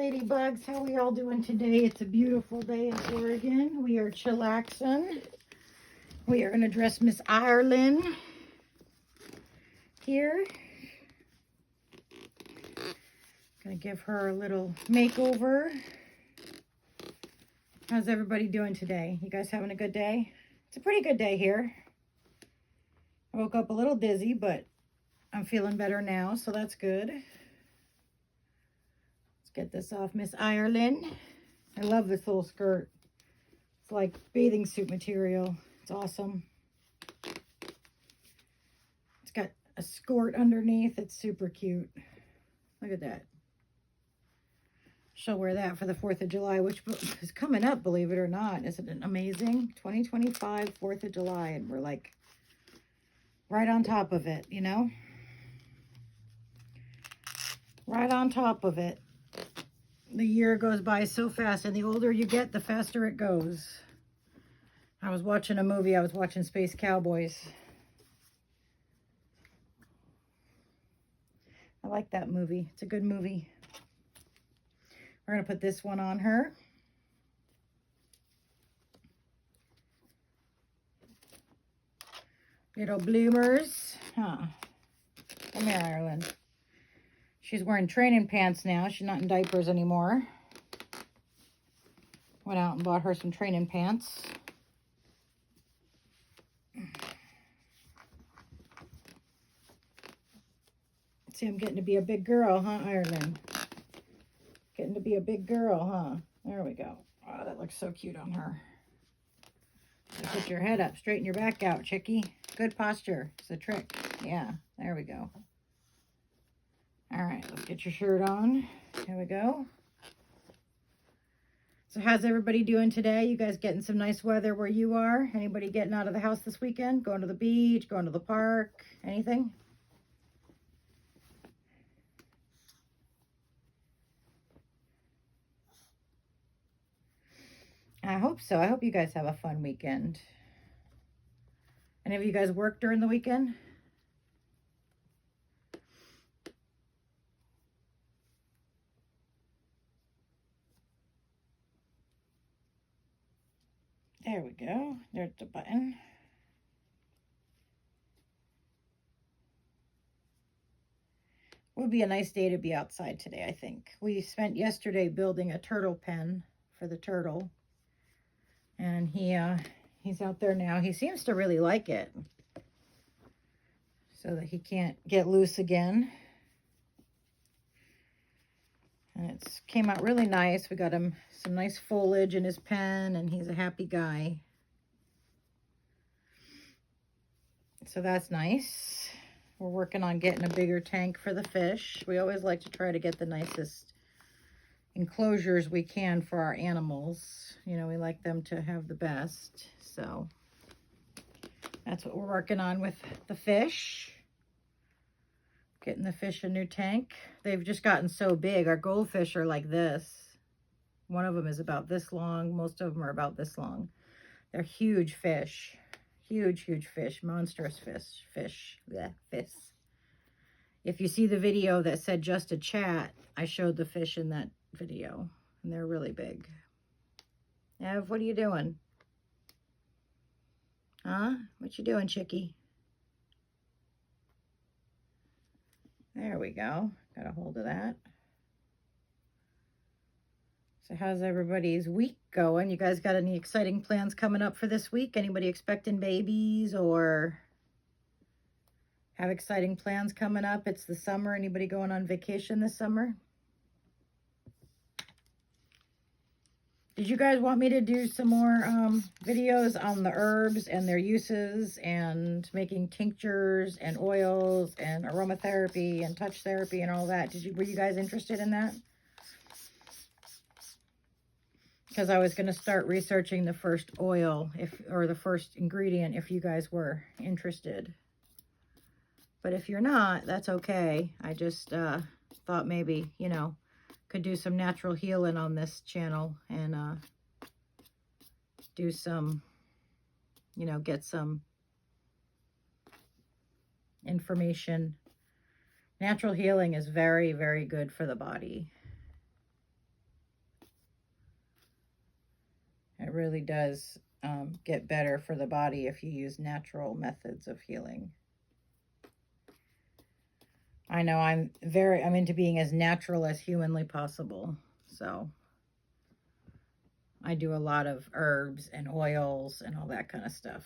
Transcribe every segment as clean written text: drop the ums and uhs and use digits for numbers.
ladybugs, how we all doing today? It's a beautiful day in Oregon. We are chillaxing. We are going to dress Miss Ireland here. Going to give her a little makeover. How's everybody doing today? You guys having a good day? It's a pretty good day here. I woke up a little dizzy, but I'm feeling better now, so that's good. Let's get this off Miss Ireland. I love this little skirt. It's like bathing suit material. It's awesome. It's got a skirt underneath. It's super cute. Look at that. She'll wear that for the 4th of July, which is coming up, believe it or not. Isn't it amazing? 2025, 4th of July, and we're like right on top of it, you know? Right on top of it. The year goes by so fast, and the older you get, the faster it goes. I was watching a movie. I was watching Space Cowboys. I like that movie. It's a good movie. We're going to put this one on her. Little bloomers. Huh. Come here, Ireland. She's wearing training pants now. She's not in diapers anymore. Went out and bought her some training pants. See, I'm getting to be a big girl, huh, Ireland? Getting to be a big girl, huh? There we go. Oh, that looks so cute on her. So put your head up. Straighten your back out, chickie. Good posture. It's a trick. Yeah, there we go. All right, let's get your shirt on. Here we go. So how's everybody doing today? You guys getting some nice weather where you are? Anybody getting out of the house this weekend? Going to the beach? Going to the park? Anything? I hope so. I hope you guys have a fun weekend. Any of you guys work during the weekend? There we go. There's the button. Would be a nice day to be outside today, I think. We spent yesterday building a turtle pen for the turtle. And he's out there now. He seems to really like it. So that he can't get loose again. And it came out really nice. We got him some nice foliage in his pen, and he's a happy guy. So that's nice. We're working on getting a bigger tank for the fish. We always like to try to get the nicest enclosures we can for our animals. You know, we like them to have the best. So that's what we're working on with the fish. Getting the fish a new tank. They've just gotten so big. Our goldfish are like this. One of them is about this long. Most of them are about this long. They're huge fish. Huge, huge fish. Monstrous fish. Yeah, fish. If you see the video that said just a chat, I showed the fish in that video. And they're really big. Ev, what are you doing? Huh? What you doing, chickie? There we go. Got a hold of that. So how's everybody's week going? You guys got any exciting plans coming up for this week? Anybody expecting babies or have exciting plans coming up? It's the summer. Anybody going on vacation this summer? Did you guys want me to do some more videos on the herbs and their uses and making tinctures and oils and aromatherapy and touch therapy and all that? Were you guys interested in that? Because I was going to start researching the first oil or the first ingredient if you guys were interested. But if you're not, that's okay. I just thought maybe, you know, could do some natural healing on this channel and do some, you know, get some information. Natural healing is very, very good for the body. It really does get better for the body if you use natural methods of healing. I know I'm into being as natural as humanly possible. So I do a lot of herbs and oils and all that kind of stuff.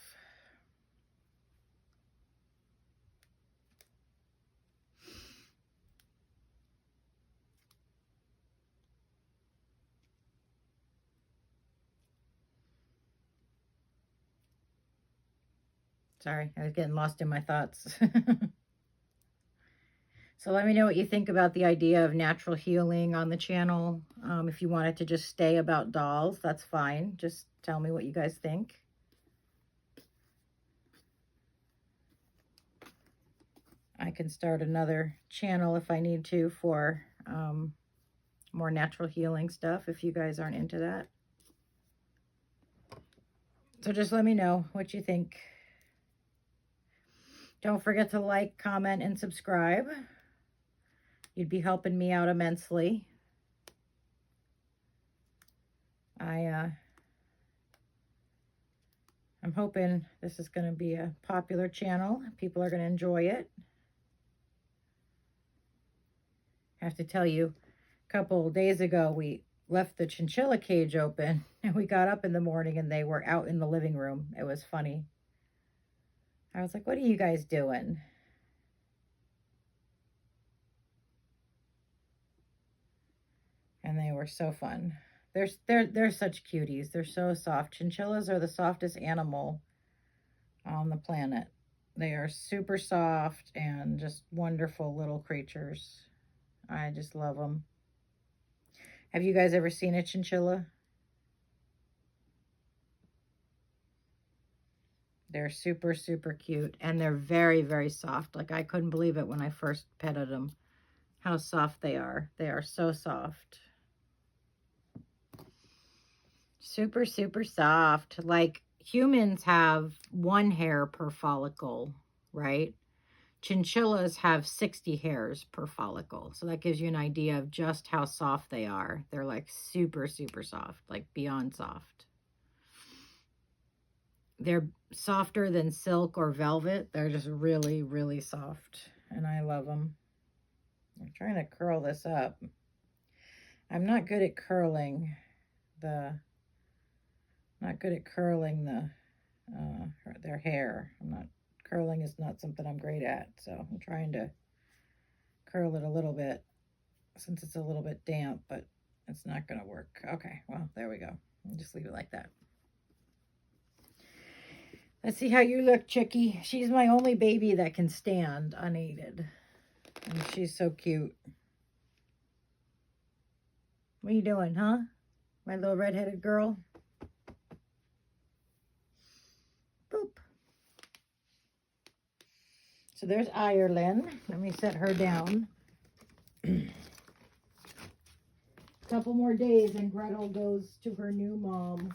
Sorry, I was getting lost in my thoughts. So let me know what you think about the idea of natural healing on the channel. If you want it to just stay about dolls, that's fine. Just tell me what you guys think. I can start another channel if I need to for more natural healing stuff if you guys aren't into that. So just let me know what you think. Don't forget to like, comment, and subscribe. You'd be helping me out immensely. I'm hoping this is going to be a popular channel. People are going to enjoy it. I have to tell you, a couple of days ago, we left the chinchilla cage open, and we got up in the morning, and they were out in the living room. It was funny. I was like, what are you guys doing? And they were so fun. They're such cuties. They're so soft. Chinchillas are the softest animal on the planet. They are super soft and just wonderful little creatures. I just love them. Have you guys ever seen a chinchilla? They're super, super cute. And they're very, very soft. Like, I couldn't believe it when I first petted them. How soft they are. They are so soft. Super, super soft. Like, humans have 1 hair per follicle, right? Chinchillas have 60 hairs per follicle. So that gives you an idea of just how soft they are. They're like super, super soft, like beyond soft. They're softer than silk or velvet. They're just really, really soft. And I love them. I'm trying to curl this up. I'm not good at curling their hair. Curling is not something I'm great at, so I'm trying to curl it a little bit since it's a little bit damp, but it's not going to work. Okay, well, there we go. I'll just leave it like that. Let's see how you look, Chickie. She's my only baby that can stand unaided, and she's so cute. What are you doing, huh? My little redheaded girl? Boop. So there's Ireland. Let me set her down. Couple more days and Gretel goes to her new mom.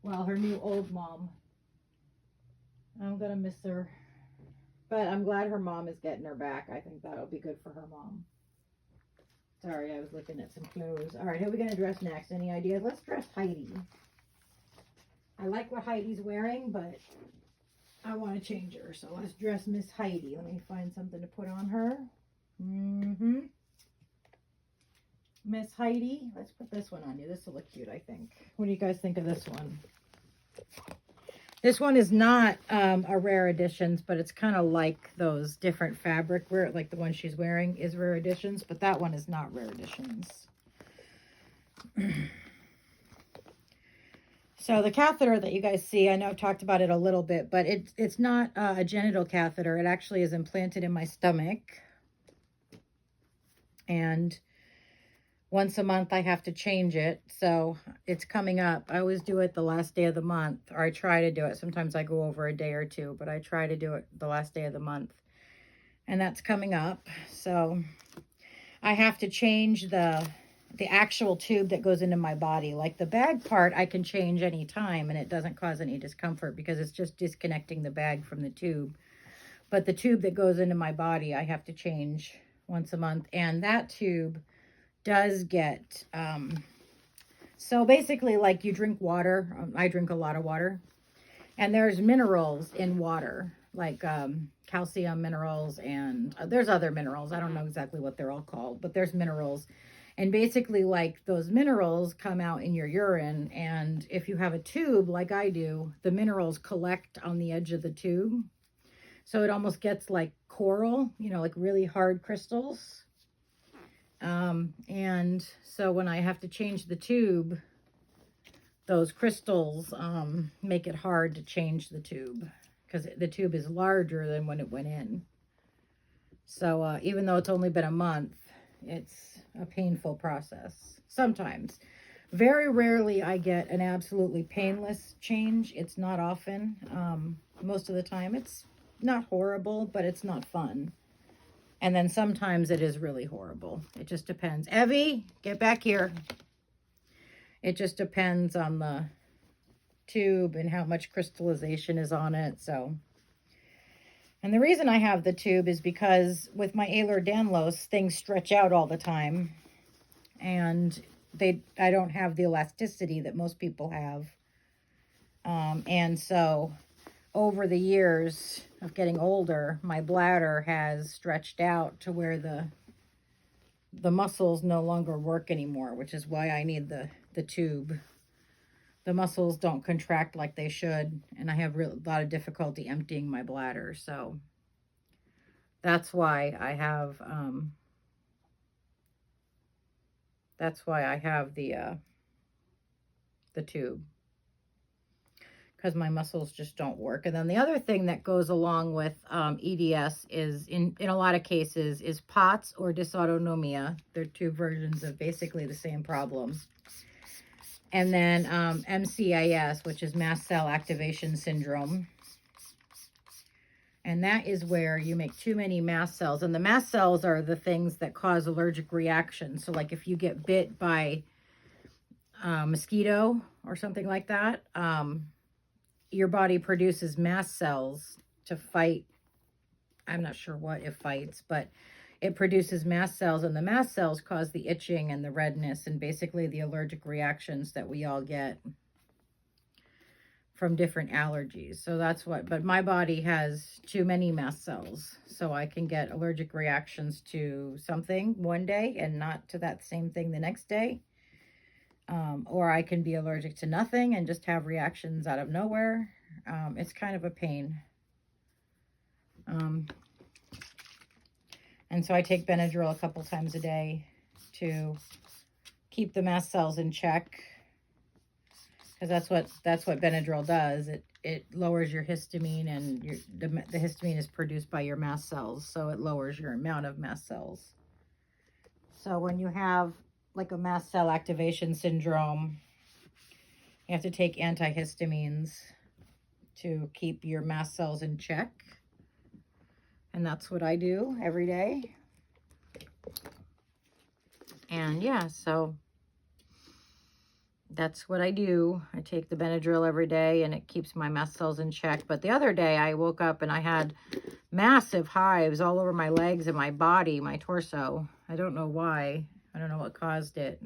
Well, her new old mom. I'm going to miss her. But I'm glad her mom is getting her back. I think that'll be good for her mom. Sorry, I was looking at some clothes. All right, who are we going to dress next? Any ideas? Let's dress Heidi. I like what Heidi's wearing, but I want to change her. So let's dress Miss Heidi. Let me find something to put on her. Miss Heidi. Let's put this one on you. This will look cute, I think. What do you guys think of this one? This one is not a rare editions, but it's kind of like those different fabric, like the one she's wearing is rare editions, but that one is not rare editions. So the catheter that you guys see, I know I've talked about it a little bit, but it's not a genital catheter. It actually is implanted in my stomach. And once a month I have to change it. So it's coming up. I always do it the last day of the month, or I try to do it. Sometimes I go over a day or two, but I try to do it the last day of the month. And that's coming up. So I have to change the actual tube that goes into my body. Like the bag part I can change anytime and it doesn't cause any discomfort because it's just disconnecting the bag from the tube. But the tube that goes into my body I have to change once a month. And that tube does get So basically, like you drink water. I drink a lot of water. And there's minerals in water, like calcium minerals, and there's other minerals. I don't know exactly what they're all called, but there's minerals. And basically, like those minerals come out in your urine. And if you have a tube, like I do, the minerals collect on the edge of the tube. So it almost gets like coral, you know, like really hard crystals. And so when I have to change the tube, those crystals make it hard to change the tube because the tube is larger than when it went in. So even though it's only been a month, it's a painful process sometimes. Very rarely I get an absolutely painless change. It's not often. Most of the time it's not horrible, but it's not fun. And then sometimes it is really horrible. It just depends. Evie, get back here. It just depends on the tube and how much crystallization is on it. So, and the reason I have the tube is because with my Ehlers-Danlos, things stretch out all the time, and I don't have the elasticity that most people have. And so over the years of getting older, my bladder has stretched out to where the muscles no longer work anymore, which is why I need the tube. The muscles don't contract like they should, and I have a lot of difficulty emptying my bladder. So that's why I have the tube, because my muscles just don't work. And then the other thing that goes along with EDS is in a lot of cases is POTS or dysautonomia. They're two versions of basically the same problem. And then MCIS, which is mast cell activation syndrome. And that is where you make too many mast cells. And the mast cells are the things that cause allergic reactions. So like if you get bit by a mosquito or something like that, your body produces mast cells to fight. I'm not sure what it fights, but it produces mast cells, and the mast cells cause the itching and the redness and basically the allergic reactions that we all get from different allergies. So that's but my body has too many mast cells, so I can get allergic reactions to something one day and not to that same thing the next day. Or I can be allergic to nothing and just have reactions out of nowhere. It's kind of a pain. And so I take Benadryl a couple times a day to keep the mast cells in check, because that's what Benadryl does. It lowers your histamine, and the histamine is produced by your mast cells, so it lowers your amount of mast cells. So when you have like a mast cell activation syndrome, you have to take antihistamines to keep your mast cells in check. And that's what I do every day. And yeah, so that's what I do. I take the Benadryl every day, and it keeps my mast cells in check. But the other day I woke up and I had massive hives all over my legs and my body, my torso. I don't know why. I don't know what caused it.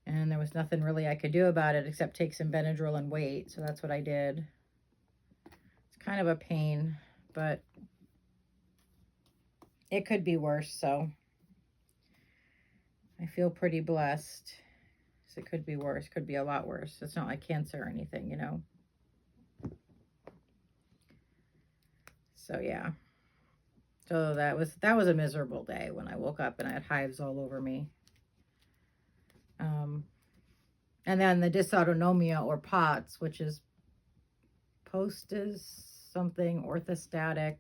And there was nothing really I could do about it except take some Benadryl and wait. So that's what I did. It's kind of a pain, but it could be worse. So I feel pretty blessed. So it could be worse. Could be a lot worse. It's not like cancer or anything, you know. So yeah. So that was a miserable day when I woke up and I had hives all over me. And then the dysautonomia or POTS, which is something orthostatic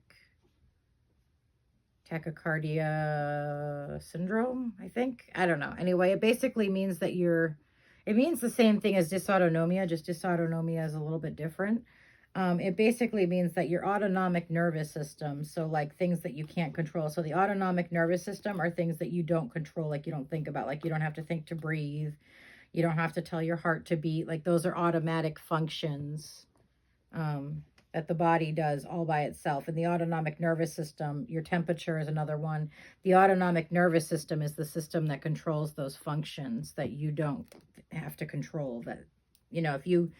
tachycardia syndrome, I think. I don't know. Anyway, it basically means that it means the same thing as dysautonomia, just dysautonomia is a little bit different. It basically means that your autonomic nervous system, so like things that you can't control. So the autonomic nervous system are things that you don't control, like you don't think about, like you don't have to think to breathe. You don't have to tell your heart to beat. Like those are automatic functions. that the body does all by itself. And the autonomic nervous system, your temperature is another one. The autonomic nervous system is the system that controls those functions that you don't have to control. That, you know, if you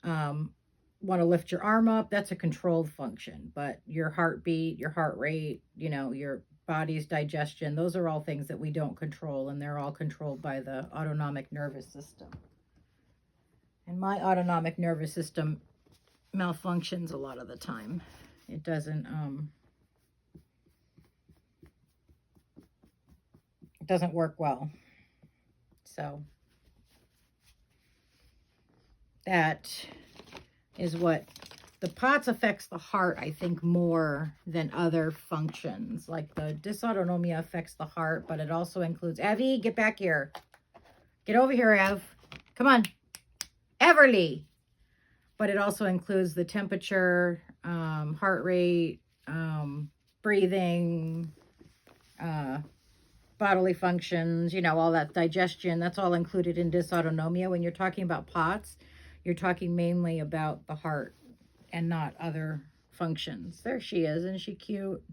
want to lift your arm up, that's a controlled function. But your heartbeat, your heart rate, you know, your body's digestion, those are all things that we don't control, and they're all controlled by the autonomic nervous system. And my autonomic nervous system malfunctions a lot of the time. It doesn't work well. So that is what the POTS affects the heart, I think, more than other functions. Like the dysautonomia affects the heart, but it also includes, Evie, get back here. Get over here, Ev. Come on. Everly. But it also includes the temperature, heart rate, breathing, bodily functions, you know, all that digestion. That's all included in dysautonomia. When you're talking about POTS, you're talking mainly about the heart and not other functions. There she is. Isn't she cute?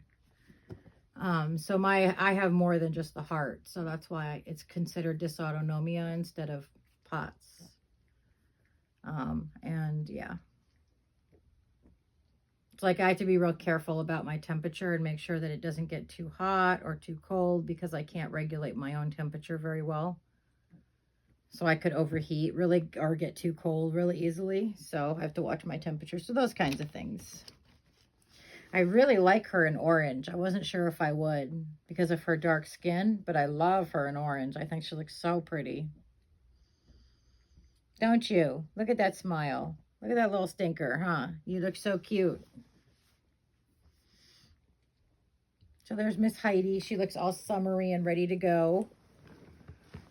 So I have more than just the heart. So that's why it's considered dysautonomia instead of POTS. And yeah, it's like I have to be real careful about my temperature and make sure that it doesn't get too hot or too cold, because I can't regulate my own temperature very well. So I could overheat really or get too cold really easily. So I have to watch my temperature. So those kinds of things. I really like her in orange. I wasn't sure if I would because of her dark skin, but I love her in orange. I think she looks so pretty. Don't you? Look at that smile. Look at that little stinker, huh? You look so cute. So there's Miss Heidi. She looks all summery and ready to go.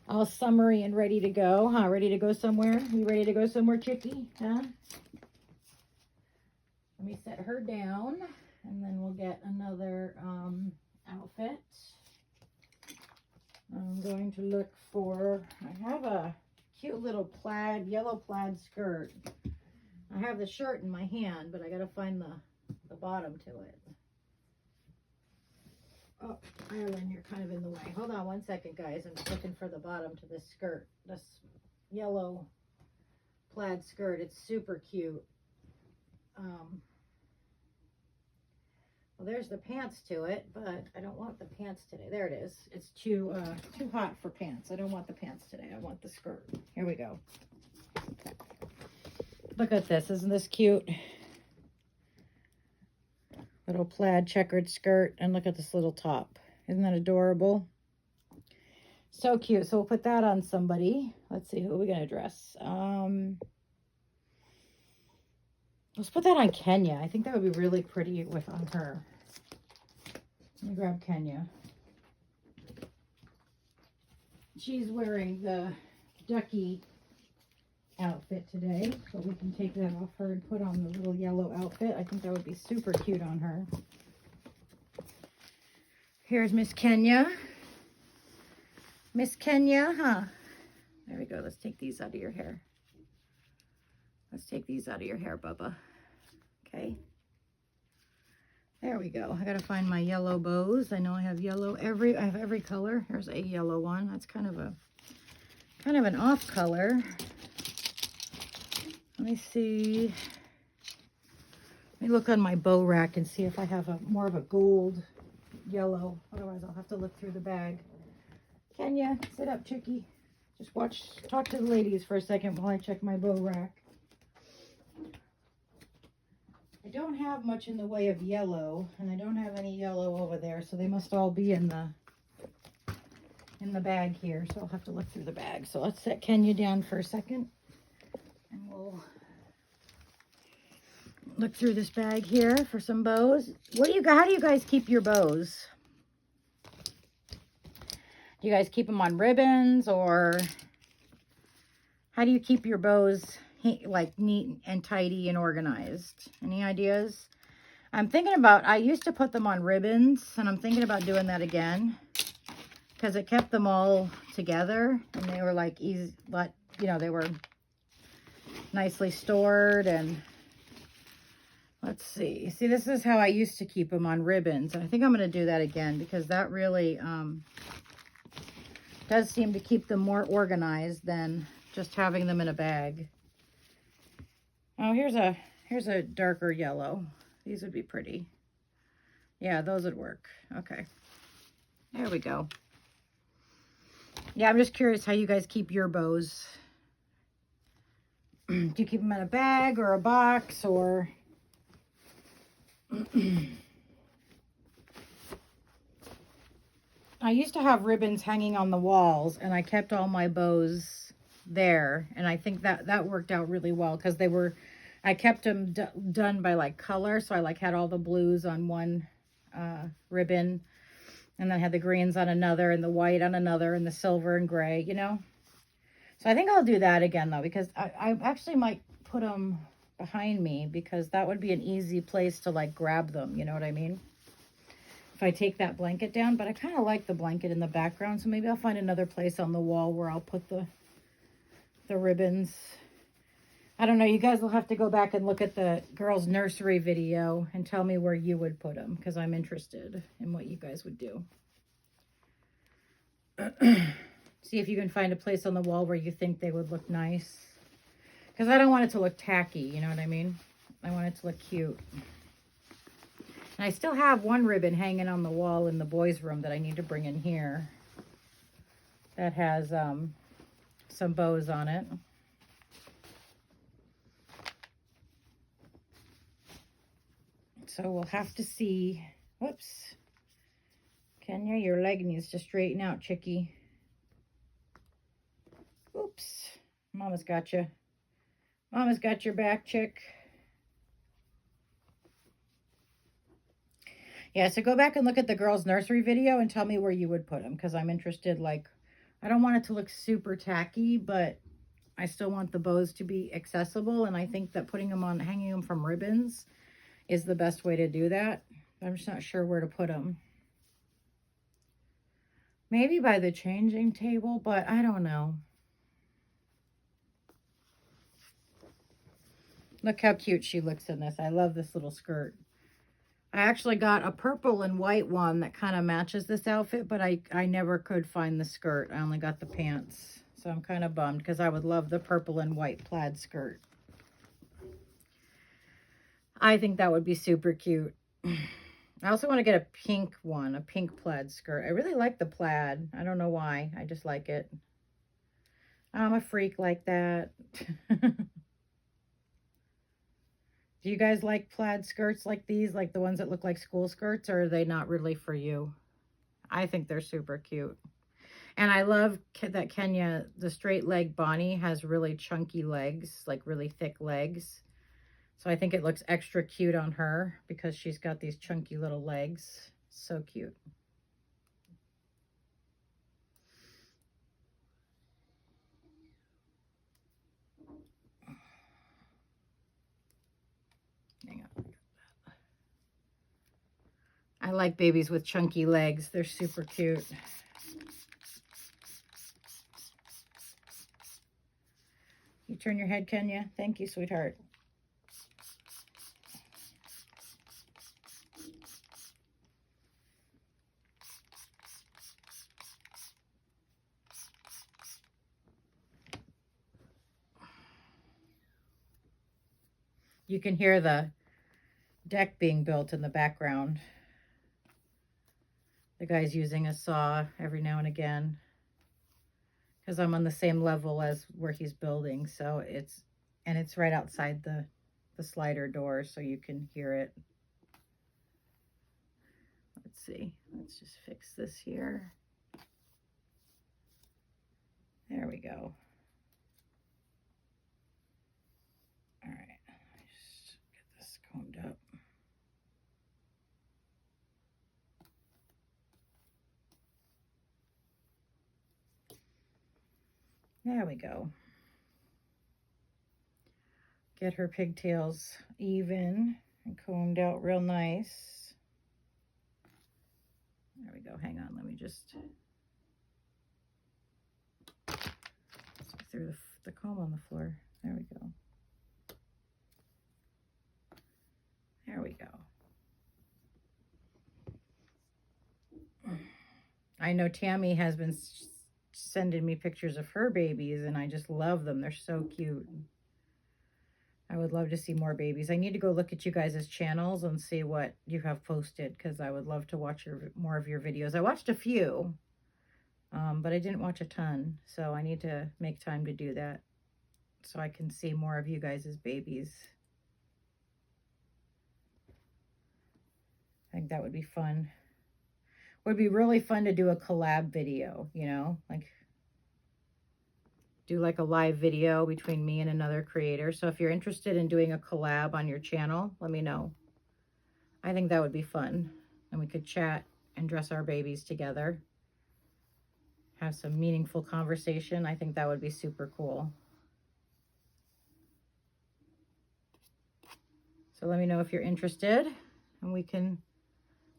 All summery and ready to go, huh? Ready to go somewhere? You ready to go somewhere, Chickie? Huh? Let me set her down, and then we'll get another outfit. I'm going to look for, I have a cute little plaid, yellow plaid skirt. I have the shirt in my hand, but I got to find the bottom to it. Oh, Ireland, you're kind of in the way. Hold on one second, guys. I'm just looking for the bottom to this skirt. This yellow plaid skirt. It's super cute. Well, there's the pants to it, but I don't want the pants today. There it is. It's too hot for pants. I don't want the pants today. I want the skirt. Here we go. Look at this. Isn't this cute? Little plaid checkered skirt, and look at this little top. Isn't that adorable? So cute. So we'll put that on somebody. Let's see, who are we going to dress? Let's put that on Kenya. I think that would be really pretty on her. Let me grab Kenya. She's wearing the ducky outfit today, so we can take that off her and put on the little yellow outfit. I think that would be super cute on her. Here's Miss Kenya. Miss Kenya, huh? There we go. Let's take these out of your hair. Let's take these out of your hair, Bubba. Okay. There we go. I gotta find my yellow bows. I know I have yellow I have every color. Here's a yellow one. That's kind of an off color. Let me see. Let me look on my bow rack and see if I have more of a gold yellow. Otherwise, I'll have to look through the bag. Kenya, sit up, Chickie. Just talk to the ladies for a second while I check my bow rack. I don't have much in the way of yellow, and I don't have any yellow over there, so they must all be in the bag here. So I'll have to look through the bag. So let's set Kenya down for a second. And we'll look through this bag here for some bows. How do you guys keep your bows? Do you guys keep them on ribbons, or how do you keep your bows like neat and tidy and organized? Any ideas? I'm thinking about, I used to put them on ribbons, and I'm thinking about doing that again because it kept them all together, and they were like easy, but you know, they were nicely stored. And Let's see. See, this is how I used to keep them on ribbons. And I think I'm going to do that again because that really does seem to keep them more organized than just having them in a bag. Oh, here's a darker yellow. These would be pretty. Yeah, those would work. Okay. There we go. Yeah, I'm just curious how you guys keep your bows. Do you keep them in a bag or a box or... I used to have ribbons hanging on the walls, and I kept all my bows there, and I think that worked out really well because they were, I kept them done by like color, so I like had all the blues on one ribbon, and then I had the greens on another, and the white on another, and the silver and gray, you know. So I think I'll do that again though, because I actually might put them behind me because that would be an easy place to like grab them, you know what I mean? If I take that blanket down, but I kind of like the blanket in the background, so maybe I'll find another place on the wall where I'll put the ribbons. I don't know, you guys will have to go back and look at the girls' nursery video and tell me where you would put them, because I'm interested in what you guys would do. See if you can find a place on the wall where you think they would look nice. Because I don't want it to look tacky, you know what I mean? I want it to look cute. And I still have one ribbon hanging on the wall in the boys' room that I need to bring in here. That has some bows on it. So we'll have to see. Whoops. Kenya, your leg needs to straighten out, chickie. Oops. Mama's got you. Mama's got your back, chick. Yeah, so go back and look at the girls' nursery video and tell me where you would put them, because I'm interested. Like, I don't want it to look super tacky, but I still want the bows to be accessible, and I think that putting them on, hanging them from ribbons is the best way to do that. I'm just not sure where to put them. Maybe by the changing table, but I don't know. Look how cute she looks in this. I love this little skirt. I actually got a purple and white one that kind of matches this outfit, but I never could find the skirt. I only got the pants. So I'm kind of bummed because I would love the purple and white plaid skirt. I think that would be super cute. I also want to get a pink one, a pink plaid skirt. I really like the plaid. I don't know why. I just like it. I'm a freak like that. Do you guys like plaid skirts like these, like the ones that look like school skirts, or are they not really for you? I think they're super cute. And I love that Kenya, the straight leg Bonnie, has really chunky legs, like really thick legs. So I think it looks extra cute on her because she's got these chunky little legs. So cute. Hang on. I like babies with chunky legs. They're super cute. You turn your head, Kenya? Thank you, sweetheart. You can hear the deck being built in the background. The guy's using a saw every now and again because I'm on the same level as where he's building. So it's right outside the slider door, so you can hear it. Let's see. Let's just fix this here. There we go. All right. Just get this combed up. There we go. Get her pigtails even and combed out real nice. There we go. Hang on. Let me just through the comb on the floor. There we go. I know Tammy has been sending me pictures of her babies, and I just love them. They're so cute. I would love to see more babies. I need to go look at you guys' channels and see what you have posted, because I would love to watch more of your videos. I watched a few, but I didn't watch a ton, so I need to make time to do that so I can see more of you guys' babies. I think that would be fun. Would be really fun to do a collab video, you know, like do like a live video between me and another creator. So if you're interested in doing a collab on your channel, let me know. I think that would be fun. And we could chat and dress our babies together. Have some meaningful conversation. I think that would be super cool. So let me know if you're interested, and we can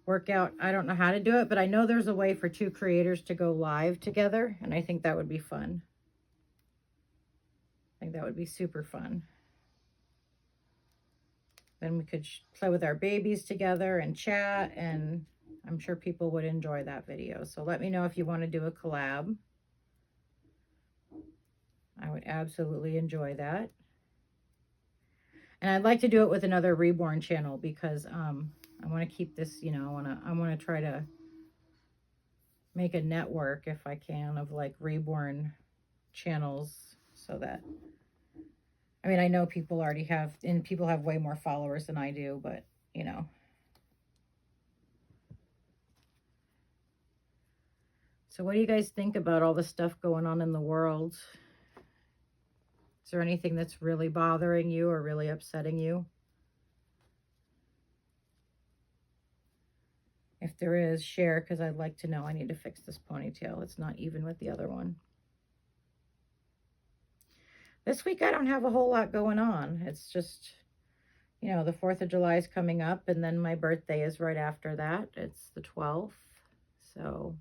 work out. I don't know how to do it, but I know there's a way for 2 creators to go live together, and I think that would be fun. I think that would be super fun. Then we could play with our babies together and chat, and I'm sure people would enjoy that video. So let me know if you want to do a collab. I would absolutely enjoy that. And I'd like to do it with another Reborn channel, because I want to keep this, you know, I want to try to make a network, if I can, of like Reborn channels, so that, I mean, I know people already have, and people have way more followers than I do, but, you know. So what do you guys think about all the stuff going on in the world? Is there anything that's really bothering you or really upsetting you? If there is, share, because I'd like to know. I need to fix this ponytail. It's not even with the other one. This week I don't have a whole lot going on. It's just, you know, the 4th of July is coming up, and then my birthday is right after that. It's the 12th. So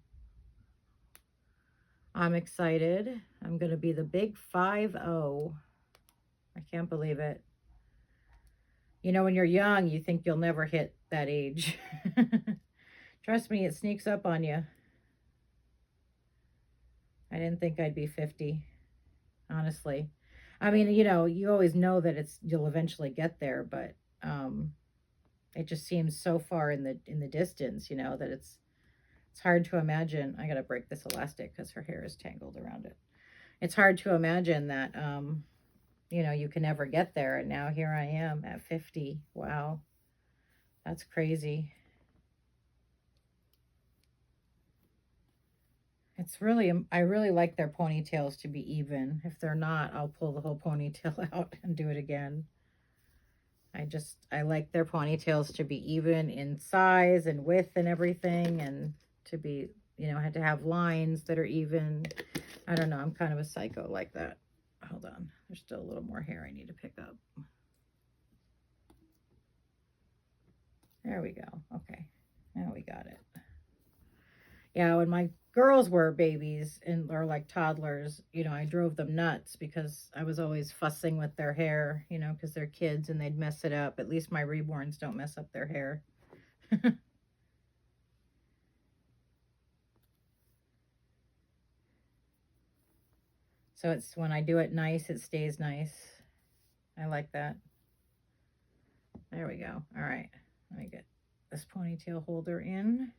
I'm excited. I'm going to be the big 5-0. I can't believe it. You know, when you're young, you think you'll never hit that age. Trust me, it sneaks up on you. I didn't think I'd be 50, honestly. I mean, you know, you always know that you'll eventually get there, but it just seems so far in the distance, you know, that it's hard to imagine. I got to break this elastic because her hair is tangled around it. It's hard to imagine that, you know, you can ever get there. And now here I am at 50. Wow. That's crazy. It's really, I really like their ponytails to be even. If they're not, I'll pull the whole ponytail out and do it again. I like their ponytails to be even in size and width and everything, and to be, you know, had to have lines that are even. I don't know. I'm kind of a psycho like that. Hold on. There's still a little more hair I need to pick up. There we go. Okay. Now we got it. Yeah, when my girls were babies or like toddlers, you know, I drove them nuts because I was always fussing with their hair, you know, because they're kids and they'd mess it up. At least my reborns don't mess up their hair. So it's, when I do it nice, it stays nice. I like that. There we go. All right. Let me get this ponytail holder in.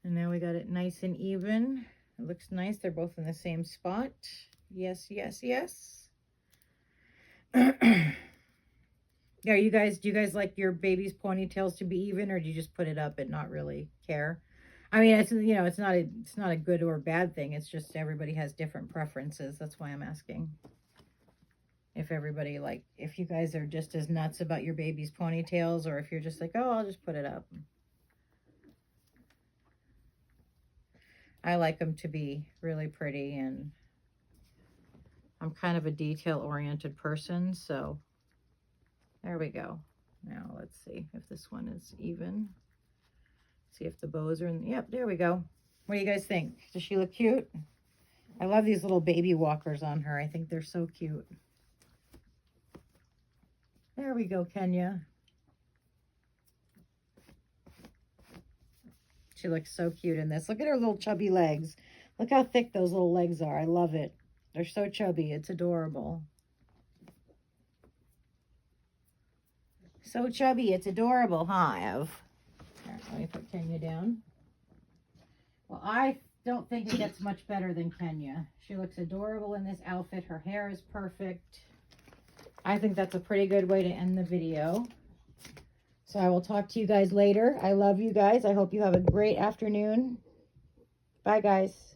And now we got it nice and even. It looks nice. They're both in the same spot. Yes, yes, yes. Yeah, do you guys like your baby's ponytails to be even, or do you just put it up and not really care? I mean, it's, you know, it's not a good or bad thing. It's just everybody has different preferences. That's why I'm asking. If everybody, like, if you guys are just as nuts about your baby's ponytails, or if you're just like, oh, I'll just put it up. I like them to be really pretty, and I'm kind of a detail-oriented person, so there we go. Now let's see if this one is even. See if the bows are in. Yep, there we go. What do you guys think? Does she look cute? I love these little baby walkers on her. I think they're so cute. There we go, Kenya. She looks so cute in this. Look at her little chubby legs. Look how thick those little legs are. I love it. They're so chubby. It's adorable. So chubby. It's adorable, huh, Ev? Here, let me put Kenya down. Well, I don't think it gets much better than Kenya. She looks adorable in this outfit. Her hair is perfect. I think that's a pretty good way to end the video. So I will talk to you guys later. I love you guys. I hope you have a great afternoon. Bye, guys.